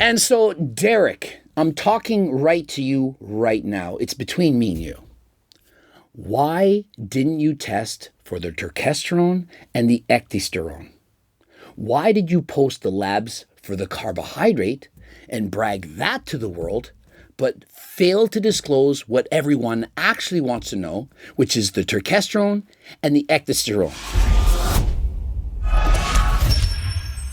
And so, Derek, I'm talking right to you right now. It's between me and you. Why didn't you test for the terkesterone and the ecdysterone? Why did you post the labs for the carbohydrate and brag that to the world, but fail to disclose what everyone actually wants to know, which is the terkesterone and the ecdysterone?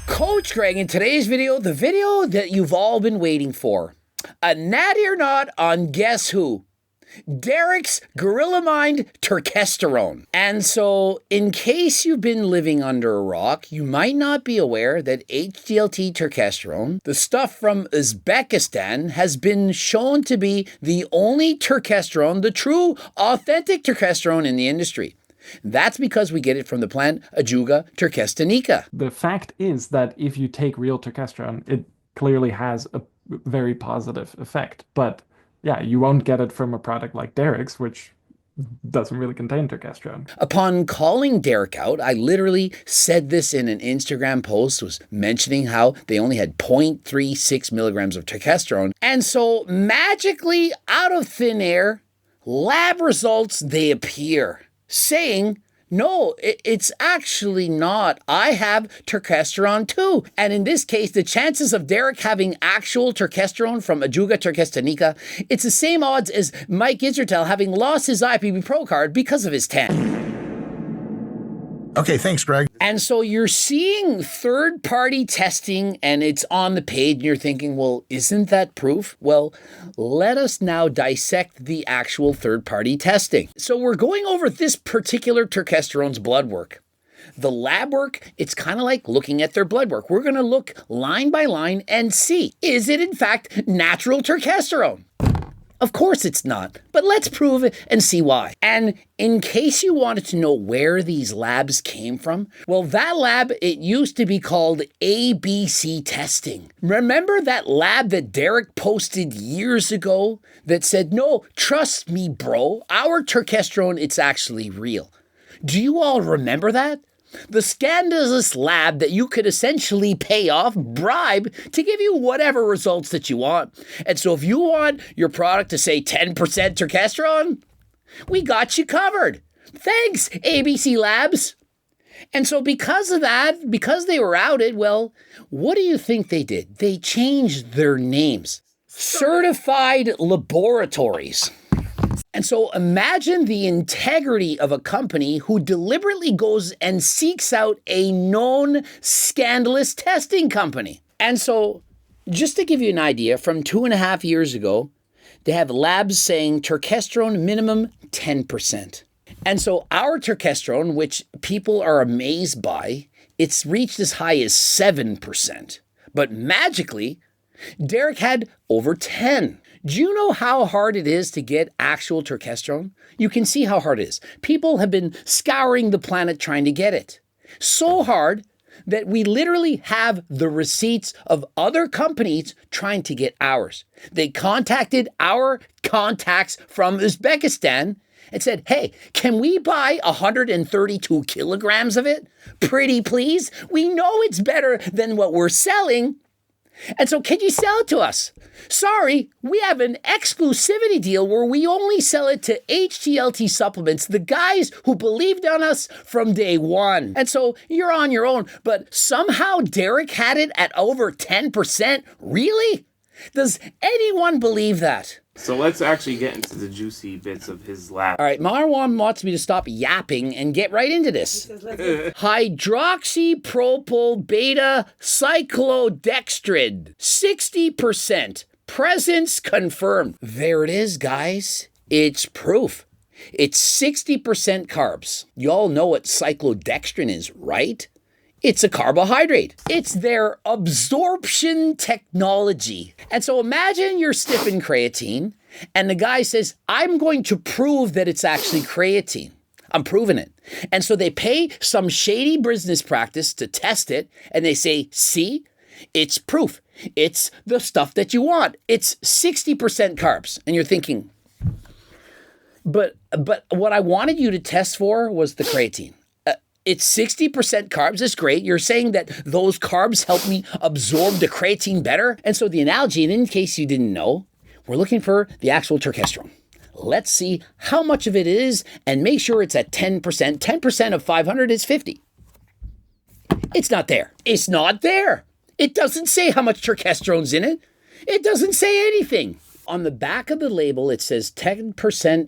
Coach Greg, in today's video, the video that you've all been waiting for. A natty or not on guess who? Derek's Gorilla Mind terkesterone. And so, in case you've been living under a rock, you might not be aware that HDLT terkesterone, the stuff from Uzbekistan, has been shown to be the only terkesterone, the true, authentic terkesterone in the industry. That's because we get it from the plant Ajuga turkestanica. The fact is that if you take real terkesterone, it clearly has a very positive effect. But yeah, you won't get it from a product like Derek's, which doesn't really contain terkesterone. Upon calling Derek out, I literally said this in an Instagram post, was mentioning how they only had 0.36 milligrams of terkesterone. And so magically, out of thin air, lab results, they appear, saying, no, it's actually not. I have terkesterone too. And in this case, the chances of Derek having actual terkesterone from Ajuga turkestanica, it's the same odds as Mike Israetel having lost his IPB Pro card because of his tan. Okay, thanks, Greg. And so you're seeing third-party testing and it's on the page and you're thinking, well, isn't that proof? Well, let us now dissect the actual third-party testing. So we're going over this particular terkesterone's blood work. The lab work, it's kind of like looking at their blood work. We're going to look line by line and see, is it in fact natural terkesterone? Of course it's not, but let's prove it and see why. And in case you wanted to know where these labs came from, well, that lab, it used to be called ABC testing. Remember that lab that Derek posted years ago that said, no, trust me, bro, our terkesterone, it's actually real. Do you all remember that? The scandalous lab that you could essentially pay off, bribe, to give you whatever results that you want. And so if you want your product to say 10% terkesterone, we got you covered. Thanks, ABC Labs. And so because of that, because they were outed, well, what do you think they did? They changed their names. Certified laboratories. And so imagine the integrity of a company who deliberately goes and seeks out a known scandalous testing company. And so just to give you an idea, from 2.5 years ago, they have labs saying terkesterone minimum 10%. And so our terkesterone, which people are amazed by, it's reached as high as 7%. But magically, Derek had over 10. Do you know how hard it is to get actual terkesterone? You can see how hard it is. People have been scouring the planet trying to get it. So hard that we literally have the receipts of other companies trying to get ours. They contacted our contacts from Uzbekistan and said, hey, can we buy 132 kilograms of it? Pretty please. We know it's better than what we're selling. And so can you sell it to us? Sorry, we have an exclusivity deal where we only sell it to HTLT Supplements, the guys who believed on us from day one. And so you're on your own, but somehow Derek had it at over 10%? Really? Does anyone believe that? So let's actually get into the juicy bits of his lab. All right, Marwan wants me to stop yapping and get right into this. Hydroxypropyl beta cyclodextrin, 60%. Presence confirmed. There it is, guys. It's proof. It's 60% carbs. You all know what cyclodextrin is, right? It's a carbohydrate. It's their absorption technology. And so imagine you're sniffing creatine and the guy says, I'm going to prove that it's actually creatine. I'm proving it. And so they pay some shady business practice to test it and they say, see, it's proof. It's the stuff that you want. It's 60% carbs. And you're thinking, but what I wanted you to test for was the creatine. It's 60% carbs. It's great. You're saying that those carbs help me absorb the creatine better. And so the analogy, and in case you didn't know, we're looking for the actual turkesterone. Let's see how much of it is and make sure it's at 10%. 10% of 500 is 50. It's not there. It's not there. It doesn't say how much turkesterone's in it. It doesn't say anything. On the back of the label, it says 10%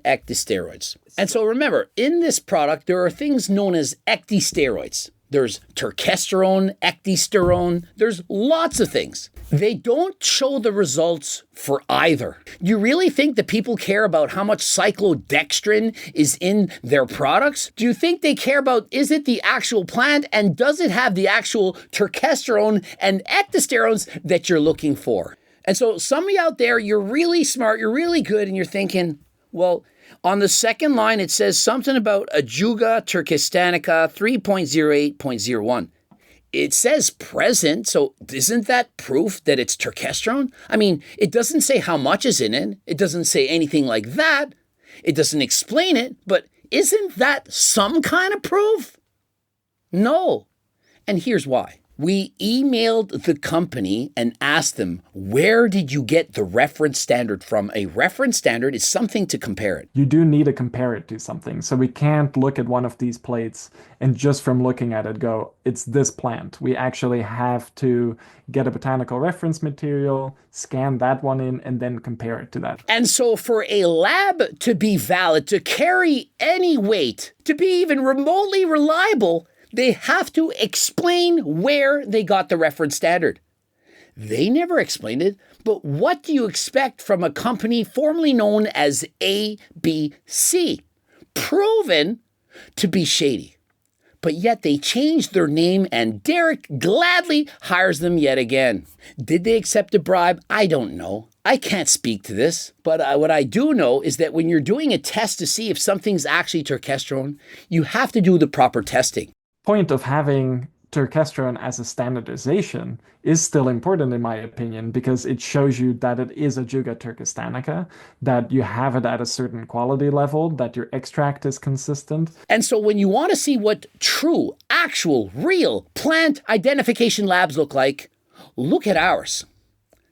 ecdysteroids. And so remember, in this product, there are things known as ecdysteroids. There's turkesterone, ecdysterone. There's lots of things. They don't show the results for either. You really think that people care about how much cyclodextrin is in their products? Do you think they care about, is it the actual plant and does it have the actual turkesterone and ecdysterones that you're looking for? And so some of you out there, you're really smart, you're really good, and you're thinking, well, on the second line, it says something about Ajuga turkestanica 3.08.01. It says present, so isn't that proof that it's turkesterone? I mean, it doesn't say how much is in it. It doesn't say anything like that. It doesn't explain it, but isn't that some kind of proof? No. And here's why. We emailed the company and asked them, where did you get the reference standard from? A reference standard is something to compare it. You do need to compare it to something. So we can't look at one of these plates and just from looking at it go, it's this plant. We actually have to get a botanical reference material, scan that one in, and then compare it to that. And so for a lab to be valid, to carry any weight, to be even remotely reliable, they have to explain where they got the reference standard. They never explained it, but what do you expect from a company formerly known as ABC? Proven to be shady. But yet they changed their name and Derek gladly hires them yet again. Did they accept a bribe? I don't know. I can't speak to this, but what I do know is that when you're doing a test to see if something's actually turkesterone, you have to do the proper testing. Point of having turkesterone as a standardization is still important in my opinion because it shows you that it is Ajuga turkestanica, that you have it at a certain quality level, that your extract is consistent. And so when you want to see what true, actual, real plant identification labs look like, look at ours.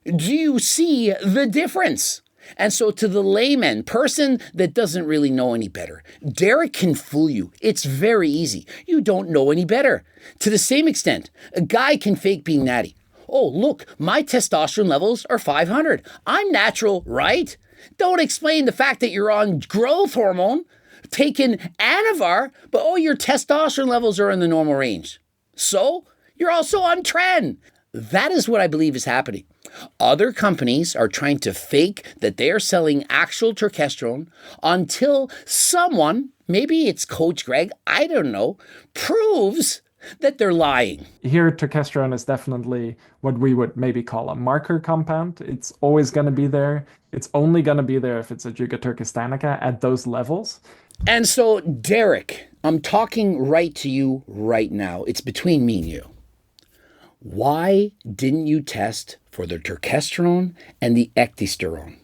Do you see the difference? And so to the layman, person that doesn't really know any better, Derek can fool you. It's very easy. You don't know any better. To the same extent, a guy can fake being natty. Oh, look, my testosterone levels are 500. I'm natural, right? Don't explain the fact that you're on growth hormone, taking Anavar, but oh, your testosterone levels are in the normal range. So you're also on trend. That is what I believe is happening. Other companies are trying to fake that they are selling actual turkesterone until someone, maybe it's Coach Greg, I don't know, proves that they're lying. Here, turkesterone is definitely what we would maybe call a marker compound. It's always going to be there. It's only going to be there if it's Ajuga turkestanica at those levels. And so, Derek, I'm talking right to you right now. It's between me and you. Why didn't you test for the turkesterone and the ecdysterone?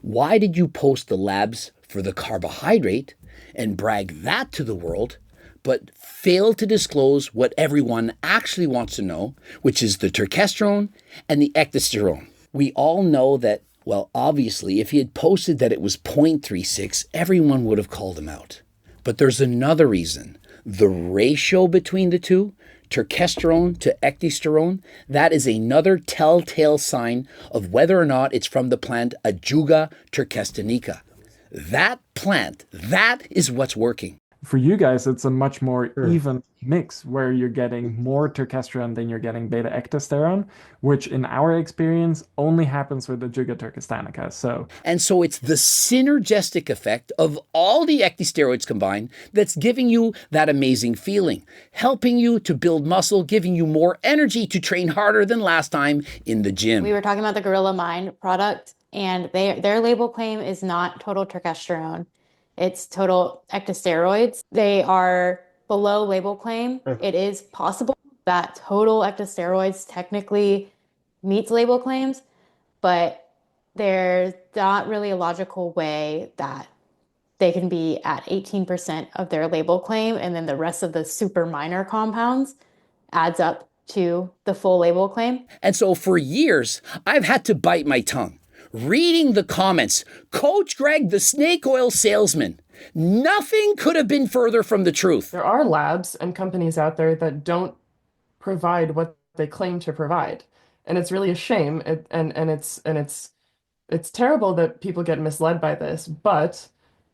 Why did you post the labs for the carbohydrate and brag that to the world, but fail to disclose what everyone actually wants to know, which is the turkesterone and the ecdysterone? We all know that, well, obviously, if he had posted that it was 0.36, everyone would have called him out. But there's another reason. The ratio between the two, turkesterone to ecdysterone, that is another telltale sign of whether or not it's from the plant Ajuga turkestanica. That plant, that is what's working. For you guys, it's a much more even mix where you're getting more turkesterone than you're getting beta-ectosterone, which in our experience only happens with the Ajuga turkestanica. And so it's the synergistic effect of all the ecdysteroids combined that's giving you that amazing feeling, helping you to build muscle, giving you more energy to train harder than last time in the gym. We were talking about the Gorilla Mind product, and their label claim is not total turkesterone. It's total ectosteroids. They are below label claim. It is possible that total ectosteroids technically meets label claims, but there's not really a logical way that they can be at 18% of their label claim, and then the rest of the super minor compounds adds up to the full label claim. And so for years, I've had to bite my tongue, reading the comments. Coach Greg, the snake oil salesman. Nothing could have been further from the truth. There are labs and companies out there that don't provide what they claim to provide. And it's really a shame. It's terrible that people get misled by this, but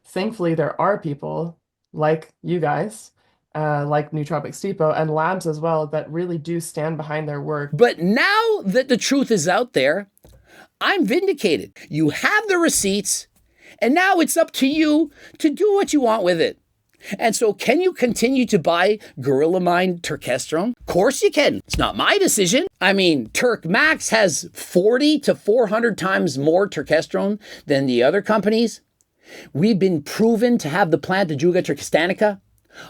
thankfully there are people like you guys, like Nootropics Depot and labs as well, that really do stand behind their work. But now that the truth is out there, I'm vindicated. You have the receipts, and now it's up to you to do what you want with it. And so can you continue to buy Gorilla Mind Turkesterone? Of course you can. It's not my decision. I mean, Turk Max has 40 to 400 times more turkesterone than the other companies. We've been proven to have the plant Ajuga turkestanica.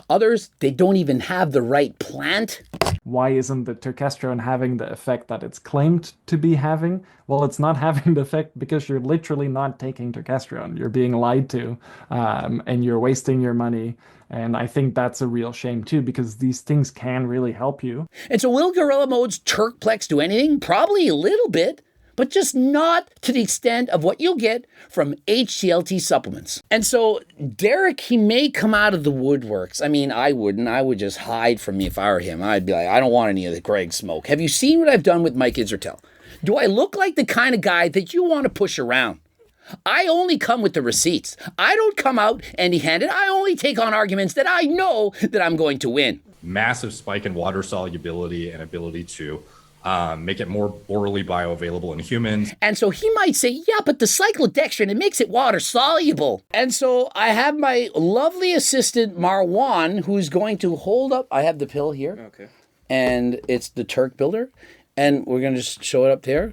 Others, they don't even have the right plant. Why isn't the turkesterone having the effect that it's claimed to be having? Well, it's not having the effect because you're literally not taking turkesterone. You're being lied to, and you're wasting your money. And I think that's a real shame too, because these things can really help you. And so will Gorilla Mode's Turkplex do anything? Probably a little bit, but just not to the extent of what you'll get from HCLT supplements. And so Derek, he may come out of the woodworks. I mean, I wouldn't. I would just hide from me if I were him. I'd be like, I don't want any of the Greg smoke. Have you seen what I've done with Mike Isertel? Do I look like the kind of guy that you want to push around? I only come with the receipts. I don't come out empty-handed. I only take on arguments that I know that I'm going to win. Massive spike in water solubility and ability to make it more orally bioavailable in humans. And so he might say, yeah, but the cyclodextrin, it makes it water soluble. And so I have my lovely assistant, Marwan, who's going to hold up. I have the pill here. Okay. And it's the Turk Builder. And we're going to just show it up there.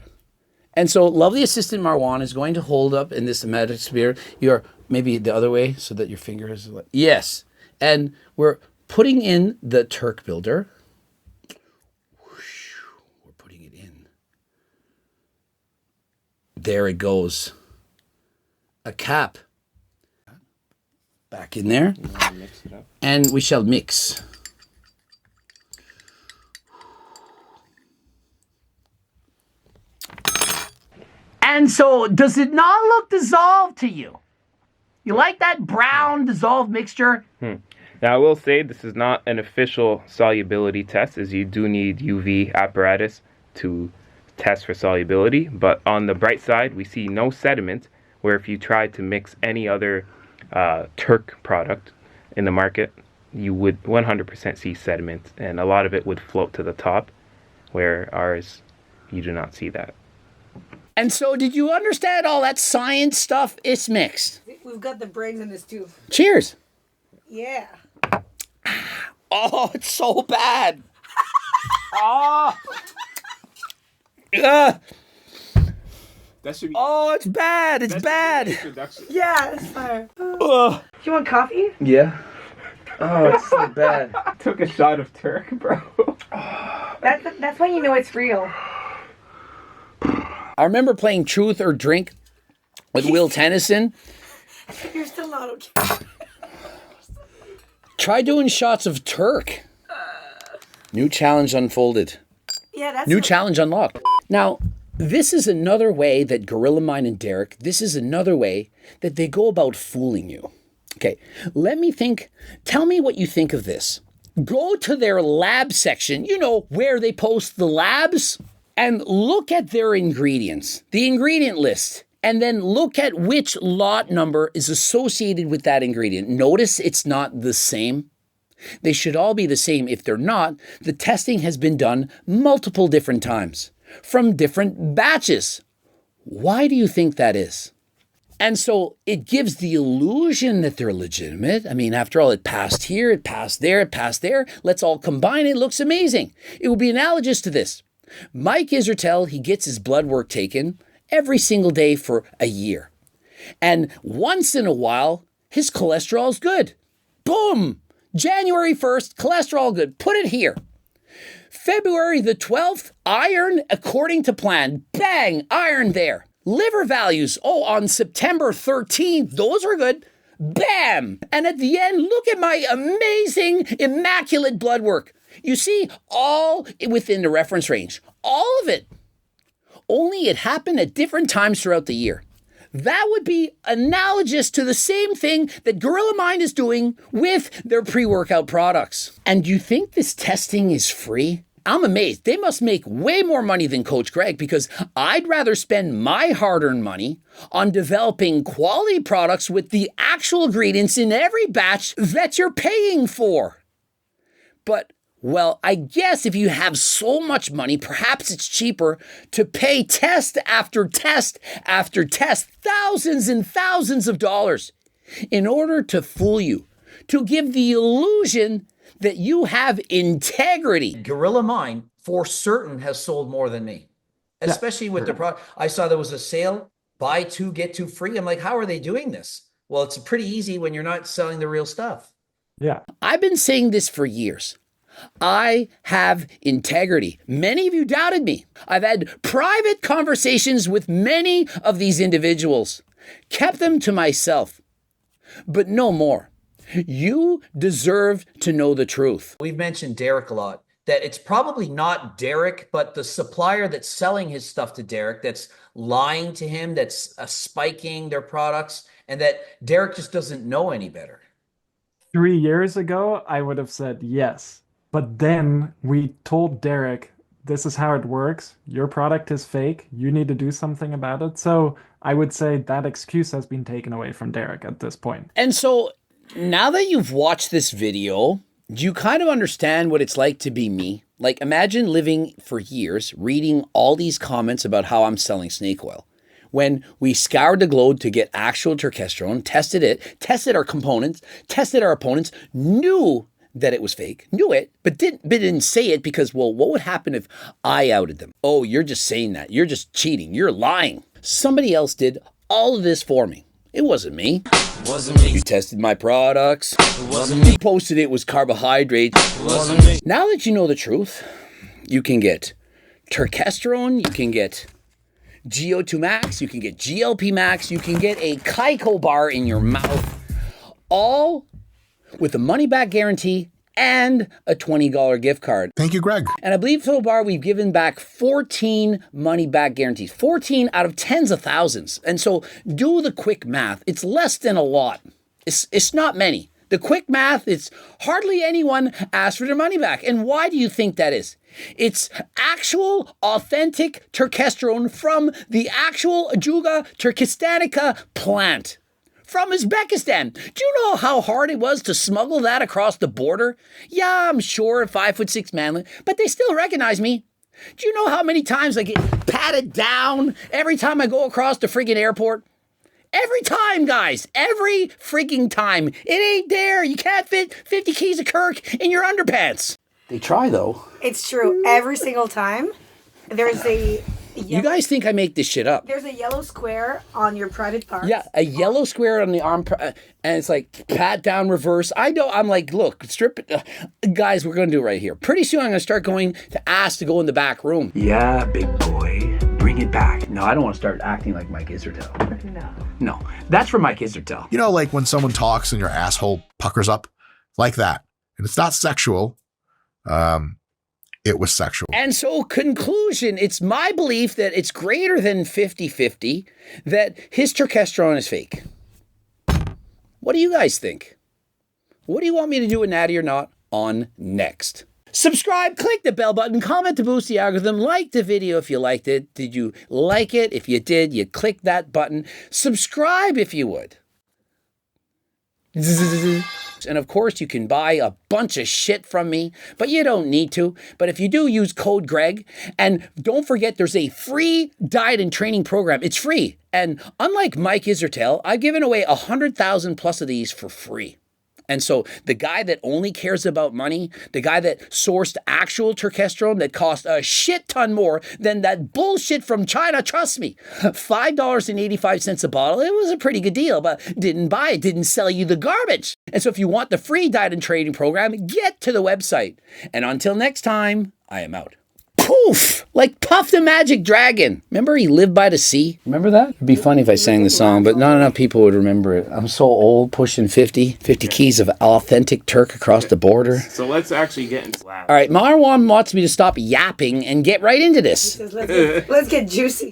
And so lovely assistant Marwan is going to hold up in this emetic sphere. You're maybe the other way so that your finger is like, yes. And we're putting in the Turk Builder. We're putting it in. There it goes. A cap. Back in there. Mix it up. And we shall mix. And so, does it not look dissolved to you? You like that brown dissolved mixture? Now, I will say this is not an official solubility test, as you do need UV apparatus to test for solubility. But on the bright side, we see no sediment, where if you tried to mix any other Turk product in the market, you would 100% see sediment, and a lot of it would float to the top, where ours, you do not see that. And so, did you understand all that science stuff? It's mixed. We've got the brains in this too. Cheers. Yeah. Oh, it's so bad. Oh. Ugh. That should be. Oh, it's bad. It's bad. Yeah, it's fire. Ugh. Do you want coffee? Yeah. Oh, it's so bad. Took a shot of Turk, bro. That's when you know it's real. I remember playing Truth or Drink with Will Tennyson. You're still not okay. Try doing shots of Turk. New challenge unfolded. Yeah, that's New challenge unlocked. Now, this is another way that Gorilla Mind and Derek, this is another way that they go about fooling you. Okay, let me think. Tell me what you think of this. Go to their lab section, you know, where they post the labs, and look at their ingredients, the ingredient list, and then look at which lot number is associated with that ingredient. Notice it's not the same. They should all be the same. If they're not, the testing has been done multiple different times from different batches. Why do you think that is? And so it gives the illusion that they're legitimate. I mean, after all, it passed here, it passed there, it passed there. Let's all combine it. It looks amazing. It will be analogous to this. Mike Isertel, he gets his blood work taken every single day for a year. And once in a while, his cholesterol's good. Boom! January 1st, cholesterol good. Put it here. February the 12th, iron according to plan. Bang! Iron there. Liver values. Oh, on September 13th, those are good. Bam! And at the end, look at my amazing, immaculate blood work. You see, all within the reference range. All of it. Only it happened at different times throughout the year. That would be analogous to the same thing that Gorilla Mind is doing with their pre-workout products. And do you think this testing is free? I'm amazed. They must make way more money than Coach Greg, because I'd rather spend my hard-earned money on developing quality products with the actual ingredients in every batch that you're paying for. But well, I guess if you have so much money, perhaps it's cheaper to pay test after test after test, thousands and thousands of dollars, in order to fool you, to give the illusion that you have integrity. Gorilla Mind, for certain, has sold more than me, especially with the product. I saw there was a sale, buy two, get two free. I'm like, how are they doing this? Well, it's pretty easy when you're not selling the real stuff. Yeah. I've been saying this for years. I have integrity. Many of you doubted me. I've had private conversations with many of these individuals, kept them to myself, but no more. You deserve to know the truth. We've mentioned Derek a lot, that it's probably not Derek, but the supplier that's selling his stuff to Derek, that's lying to him, that's spiking their products, and that Derek just doesn't know any better. 3 years ago, I would have said yes. But then we told Derek, this is how it works. Your product is fake. You need to do something about it. So I would say that excuse has been taken away from Derek at this point. And so now that you've watched this video, do you kind of understand what it's like to be me? Like, imagine living for years, reading all these comments about how I'm selling snake oil. When we scoured the globe to get actual turkesterone, tested our components, tested our opponents, knew that it was fake, knew it, but didn't say it because, well, what would happen if I outed them? Oh, you're just saying that. You're just cheating. You're lying. Somebody else did all of this for me. It wasn't me. Wasn't me. You tested my products. It wasn't me. You posted it was carbohydrates. It wasn't me. Now that you know the truth, you can get turkesterone, you can get GO2 Max, you can get GLP Max, you can get a Kaiko bar in your mouth, all with a money-back guarantee and a $20 gift card. Thank you, Greg. And I believe so far we've given back 14 money-back guarantees, 14 out of tens of thousands. And so do the quick math. It's less than a lot. It's not many. The quick math, it's hardly anyone asked for their money back. And why do you think that is? It's actual, authentic turkesterone from the actual Ajuga turkestanica plant from Uzbekistan. Do you know how hard it was to smuggle that across the border? Yeah, I'm sure, 5'6" man, but they still recognize me. Do you know how many times I get patted down every time I go across the friggin' airport? Every time, guys. Every freaking time. It ain't there. You can't fit 50 keys of Kirk in your underpants. They try, though. It's true. Every single time, there's a... You guys think I make this shit up. There's a yellow square on your private parts. Yeah, a yellow square on the arm, and it's like pat down, reverse. I know, I'm like, look, strip it. Guys, we're going to do it right here. Pretty soon I'm going to start going to ask to go in the back room. Yeah, big boy, bring it back. No, I don't want to start acting like Mike Isertel. No, that's for Mike Isertel. You know, like when someone talks and your asshole puckers up like that, and it's not sexual, it was sexual. And so, conclusion, it's my belief that it's greater than 50-50 that his turkesterone is fake. What do you guys think? What do you want me to do with Natty or not on next? Subscribe, click the bell button, comment to boost the algorithm, like the video if you liked it. Did you like it? If you did, you click that button. Subscribe if you would. And of course, you can buy a bunch of shit from me, but you don't need to. But if you do, use code Greg. And don't forget, there's a free diet and training program. It's free. And unlike Mike Isertel, I've given away 100,000 plus of these for free. And so the guy that only cares about money, the guy that sourced actual turkesterone that cost a shit ton more than that bullshit from China, trust me, $5.85 a bottle, it was a pretty good deal, but didn't buy it, didn't sell you the garbage. And so if you want the free diet and training program, get to the website. And until next time, I am out. poof, like Puff the Magic Dragon. Remember he lived by the sea? Remember that? It'd be funny if I sang the song, but not enough people would remember it. I'm so old, pushing 50 keys of authentic Turk across the border. So let's actually get into Lab. All right, Marwan wants me to stop yapping and get right into this. Let's get juicy. And